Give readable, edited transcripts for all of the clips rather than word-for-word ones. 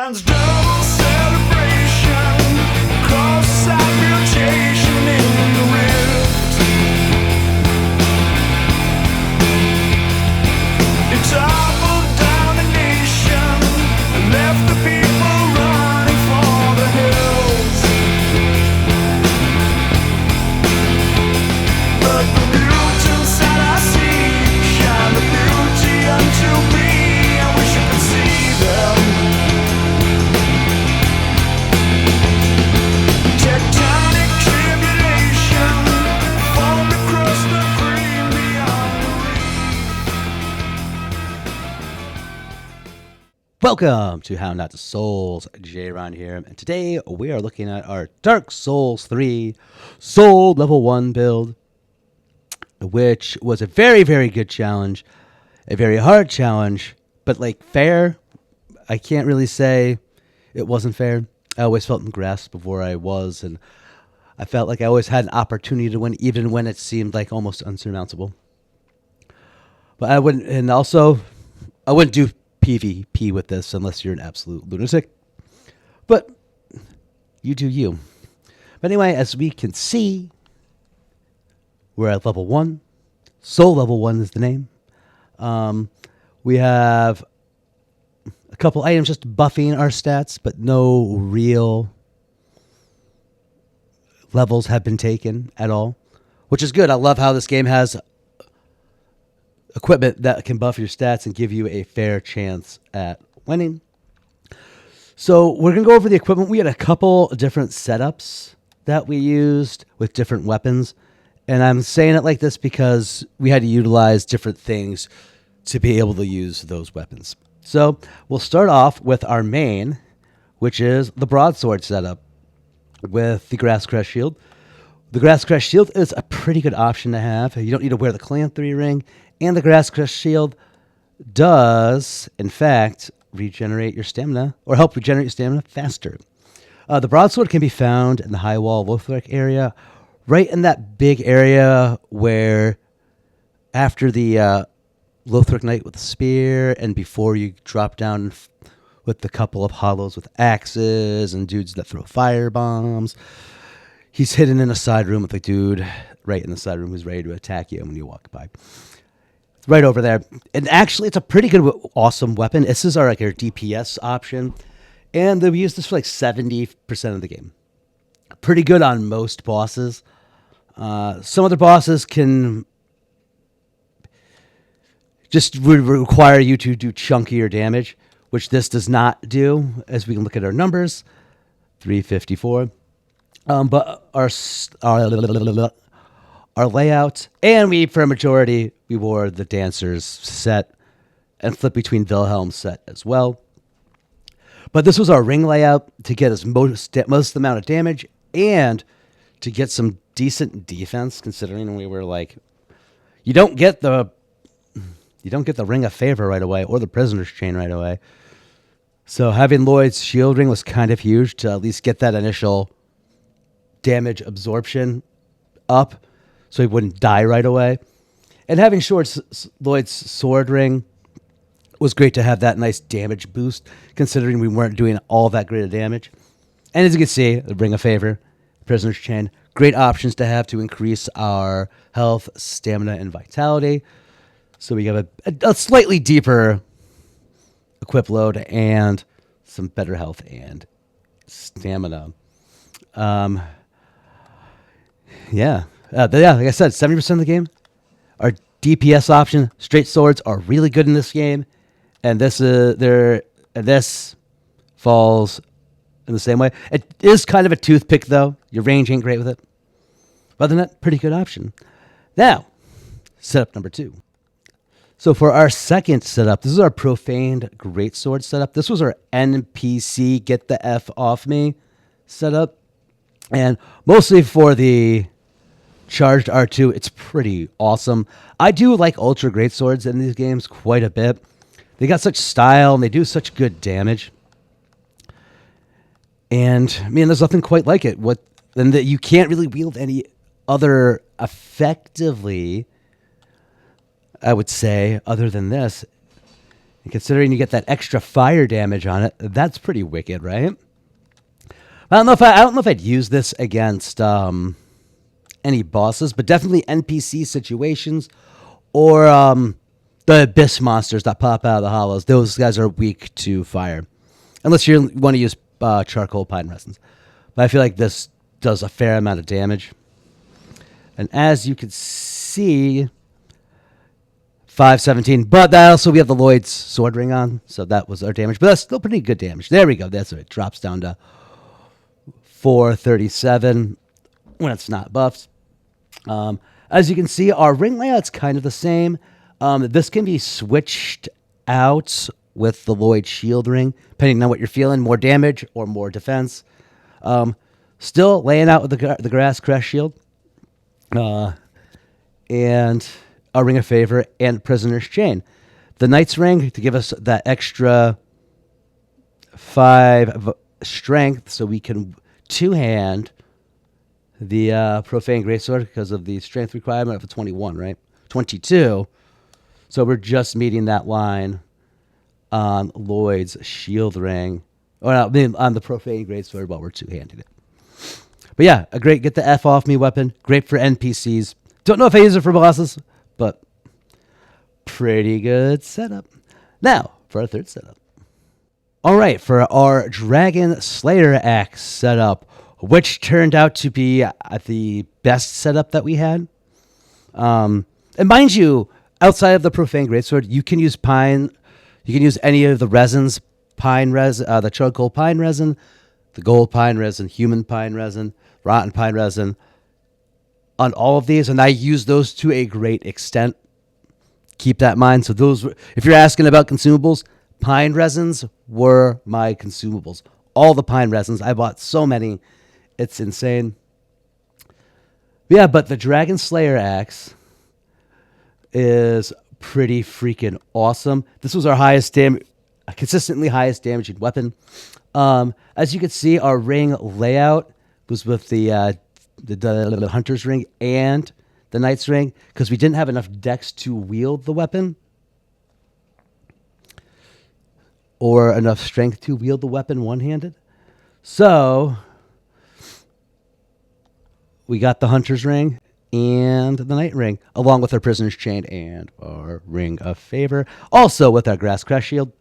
Transdermal celebration, cross-side mutation in the rift. It toppled down the nation, left the people running for the hills. But the mutants that I see shine the beauty unto me. I wish you could see them. Tectonic tribulation formed across the green beyond the reef. Welcome to How Not to Souls, J-Ron here, and today we are looking at our Dark Souls 3 Soul Level 1 build, which was a very, very good challenge, a very hard challenge, but like fair, I can't really say it wasn't fair. I always felt in grasp before I was, and I felt like I always had an opportunity to win, even when it seemed like almost unsurmountable. But I wouldn't do PvP with this unless you're an absolute lunatic. But you do you. But anyway, as we can see, we're at level 1. Soul level 1 is the name. We have a couple items just buffing our stats, but no real levels have been taken at all, which is good. I love how this game has equipment that can buff your stats and give you a fair chance at winning. So we're going to go over the equipment. We had a couple different setups that we used with different weapons. And I'm saying it like this because we had to utilize different things to be able to use those weapons. So we'll start off with our main, which is the broadsword setup with the Grass Crest Shield. The Grass Crest Shield is a pretty good option to have. You don't need to wear the Clan 3 ring. And the Grass Crest Shield does, in fact, regenerate your stamina, or help regenerate your stamina faster. The broadsword can be found in the High Wall Lothric area, right in that big area where after the Lothric Knight with the spear and before you drop down with the couple of hollows with axes and dudes that throw fire bombs. He's hidden in a side room with a dude right in the side room who's ready to attack you when you walk by. It's right over there. And actually, it's a pretty good, awesome weapon. This is our DPS option. And we use this for like 70% of the game. Pretty good on most bosses. Some other bosses can just require you to do chunkier damage, which this does not do, as we can look at our numbers. 354. But our layout, and we, for a majority, we wore the Dancer's set and flipped between Wilhelm's set as well. But this was our ring layout to get us most amount of damage and to get some decent defense, considering we were like, you don't get the Ring of Favor right away or the Prisoner's Chain right away. So having Lloyd's shield ring was kind of huge to at least get that initial damage absorption up so he wouldn't die right away. And having Lloyd's sword ring was great to have that nice damage boost, considering we weren't doing all that great of damage. And as you can see, the Ring of Favor, Prisoner's Chain, great options to have to increase our health, stamina, and vitality. So we have a slightly deeper equip load and some better health and stamina. Yeah, like I said, 70% of the game. Our DPS option, straight swords, are really good in this game, and this falls in the same way. It is kind of a toothpick, though. Your range ain't great with it. Other than that, pretty good option. Now, setup number 2. So for our second setup, this is our Profaned Greatsword setup. This was our NPC Get the F Off Me setup. And mostly for the Charged R2, it's pretty awesome. I do like Ultra Greatswords in these games quite a bit. They got such style and they do such good damage. And man, there's nothing quite like it. And that you can't really wield any other effectively, I would say, other than this. And considering you get that extra fire damage on it, that's pretty wicked, right? I don't know if I'd use this against any bosses, but definitely NPC situations or the abyss monsters that pop out of the hollows. Those guys are weak to fire, unless you want to use charcoal pine resins. But I feel like this does a fair amount of damage. And as you can see, 517. But that also, we have the Lloyd's sword ring on, so that was our damage. But that's still pretty good damage. There we go. That's it. Drops down to 437 when it's not buffed. As you can see, our ring layout's kind of the same. This can be switched out with the Lloyd shield ring, depending on what you're feeling, more damage or more defense. Still laying out with the grass crest shield. And a ring of favor and prisoner's chain. The knight's ring to give us that extra 5 strength so we can two-hand the profane greatsword because of the strength requirement of 21, right? 22. So we're just meeting that line on Lloyd's shield ring, or I mean, on the profane greatsword while we're two-handing it. But yeah, a great get the F off me weapon. Great for NPCs. Don't know if I use it for bosses, but pretty good setup. Now, for our third setup. All right, for our Dragon Slayer axe setup, which turned out to be the best setup that we had. And mind you, outside of the Profane Greatsword, you can use pine. You can use any of the resins, pine resin, the charcoal pine resin, the gold pine resin, human pine resin, rotten pine resin, on all of these, and I use those to a great extent. Keep that in mind. So those, if you're asking about consumables, pine resins were my consumables. All the pine resins. I bought so many. It's insane. Yeah, but the Dragon Slayer axe is pretty freaking awesome. This was our consistently highest damaging weapon. As you can see, our ring layout was with the hunter's ring and the knight's ring because we didn't have enough dex to wield the weapon or enough strength to wield the weapon one-handed. So we got the hunter's ring and the knight ring along with our prisoner's chain and our ring of favor. Also with our grass crest shield.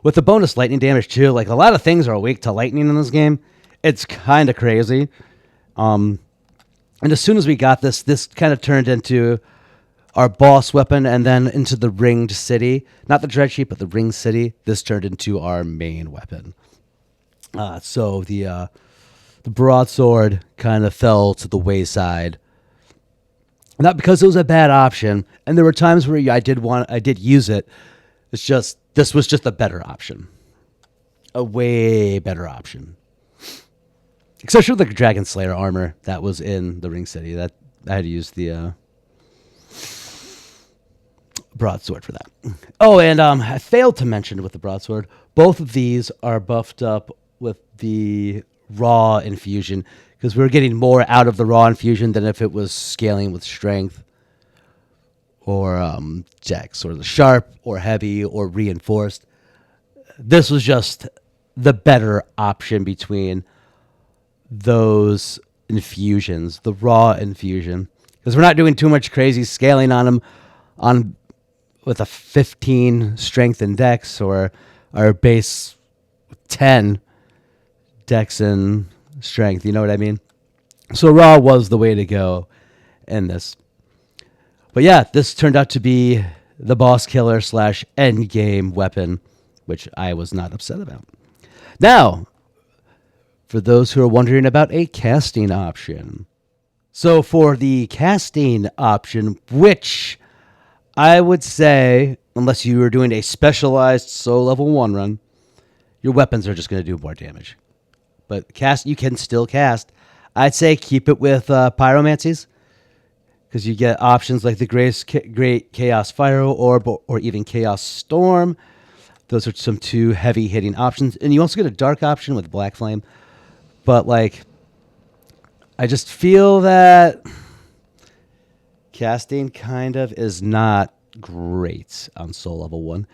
With the bonus lightning damage too, like a lot of things are weak to lightning in this game. It's kind of crazy. And as soon as we got this kind of turned into our boss weapon and then into the ringed city. Not the dread sheet, but the ringed city. This turned into our main weapon. So the broadsword kind of fell to the wayside. Not because it was a bad option, and there were times where I did use it. It's just this was just a better option, a way better option. Especially with the Dragon Slayer armor that was in the Ring City. That I had to use the broadsword for that. Oh, and I failed to mention with the broadsword, both of these are buffed up with the raw infusion because we were getting more out of the raw infusion than if it was scaling with strength or dex or the sharp or heavy or reinforced. This was just the better option between those infusions, the raw infusion, because we're not doing too much crazy scaling on them with a 15 strength and dex or our base 10 dex and strength, you know what I mean? So raw was the way to go in this. But yeah, this turned out to be the boss killer / end game weapon, which I was not upset about. Now, for those who are wondering about a casting option. So for the casting option, which I would say, unless you were doing a specialized soul level 1 run, your weapons are just going to do more damage. But you can still cast. I'd say keep it with pyromancies, because you get options like the Great Chaos Fire Orb or even Chaos Storm. Those are some 2 heavy hitting options. And you also get a dark option with Black Flame. But like, I just feel that casting kind of is not great on soul level 1.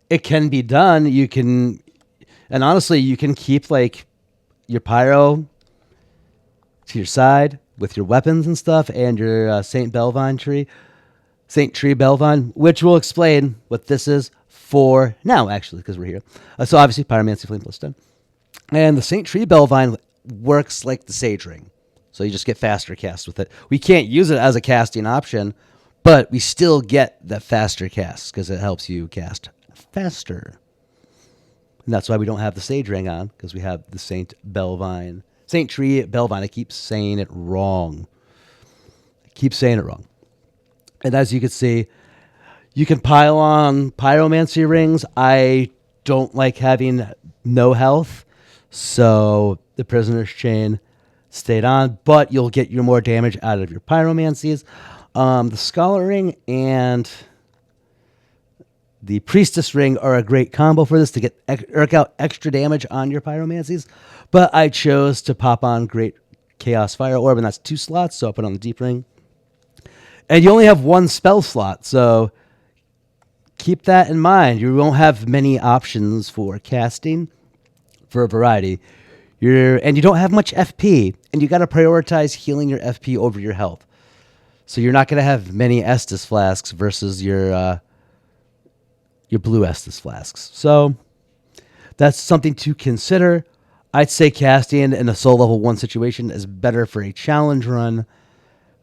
it can be done. You can, and honestly, you can keep like your pyro to your side with your weapons and stuff, and your Saint Tree Belvine, which we'll explain what this is for now, actually, because we're here. So obviously, Pyromancy Flame plus 10. And the Saint Tree Belvine works like the Sage Ring. So you just get faster cast with it. We can't use it as a casting option, but we still get the faster cast because it helps you cast faster. And that's why we don't have the Sage Ring on, because we have the Saint Tree Belvine. I keep saying it wrong. And as you can see, you can pile on pyromancy rings. I don't like having no health, so the prisoner's chain stayed on, but you'll get your more damage out of your pyromancies. The scholar ring and the priestess ring are a great combo for this to get irk out extra damage on your pyromancies, but I chose to pop on Great Chaos Fire Orb, and that's 2 slots, so I'll put on the deep ring. And you only have 1 spell slot, so keep that in mind. You won't have many options for casting for a variety. And you don't have much FP, and you got to prioritize healing your FP over your health. So you're not going to have many Estus flasks versus your blue Estus flasks. So that's something to consider. I'd say casting in a soul level 1 situation is better for a challenge run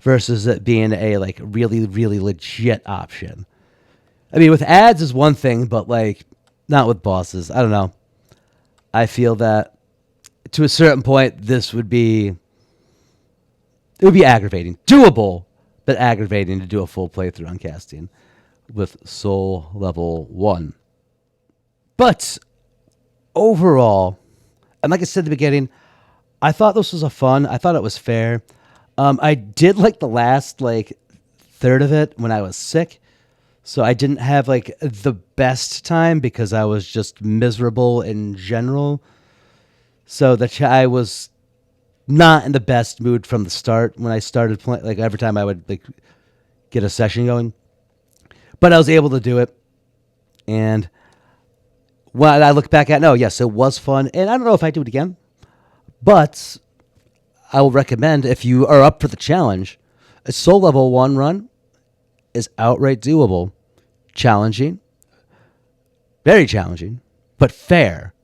versus it being a like really, really legit option. I mean, with ads is one thing, but like not with bosses. I don't know. I feel that to a certain point, it would be aggravating. Doable, but aggravating to do a full playthrough on casting with soul level 1. But overall, and like I said at the beginning, I thought this was I thought it was fair. I did like the last third of it when I was sick, so I didn't have like the best time because I was just miserable in general. So I was not in the best mood from the start when I started playing. Like every time I would like get a session going, but I was able to do it. And when I look back at, no, yes, it was fun, and I don't know if I do it again, but I will recommend, if you are up for the challenge, a soul level 1 run is outright doable. Challenging. Very challenging, but fair.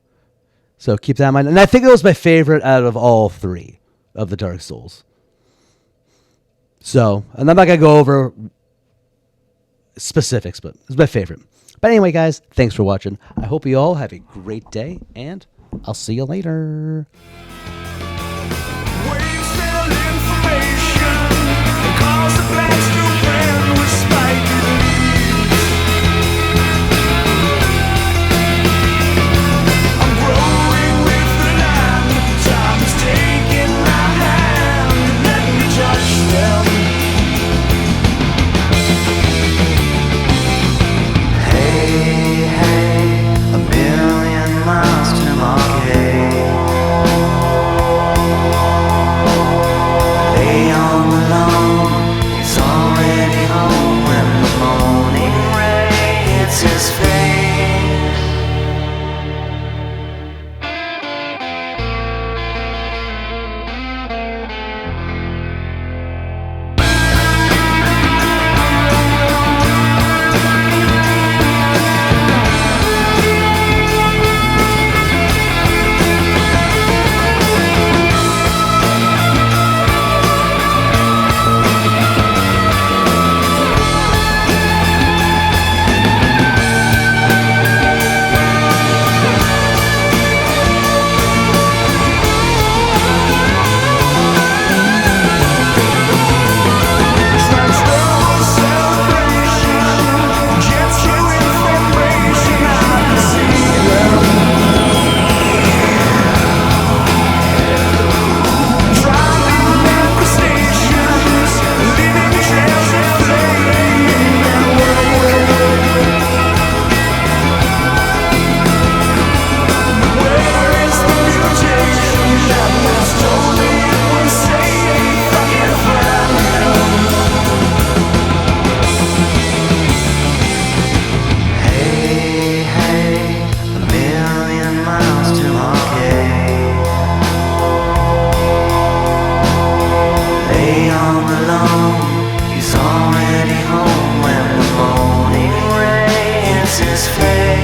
So keep that in mind. And I think it was my favorite out of all 3 of the Dark Souls. So, and I'm not going to go over specifics, but it's my favorite. But anyway, guys, thanks for watching. I hope you all have a great day, and I'll see you later. Wasted information cause the blacks to brand with spiky leaves. I'm growing with the land. Time is taking my hand. Let me touch them. Hey, hey, a million miles to Marquette. his face.